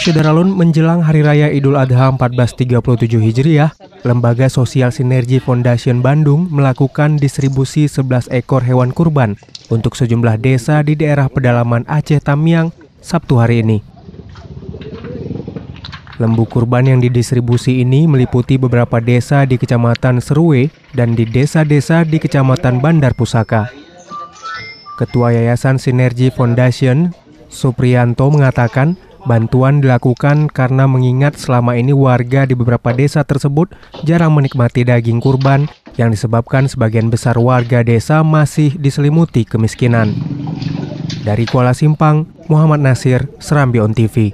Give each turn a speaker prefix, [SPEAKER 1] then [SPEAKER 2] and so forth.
[SPEAKER 1] Syederalun menjelang Hari Raya Idul Adha 1437 Hijriah, Lembaga Sosial Sinergi Foundation Bandung melakukan distribusi 11 ekor hewan kurban untuk sejumlah desa di daerah pedalaman Aceh Tamiang Sabtu hari ini. Lembu kurban yang didistribusi ini meliputi beberapa desa di Kecamatan Serue dan di desa-desa di Kecamatan Bandar Pusaka. Ketua Yayasan Sinergi Foundation, Supriyanto, mengatakan bantuan dilakukan karena mengingat selama ini warga di beberapa desa tersebut jarang menikmati daging kurban yang disebabkan sebagian besar warga desa masih diselimuti kemiskinan. Dari Kuala Simpang, Muhammad Nasir, Serambi On TV.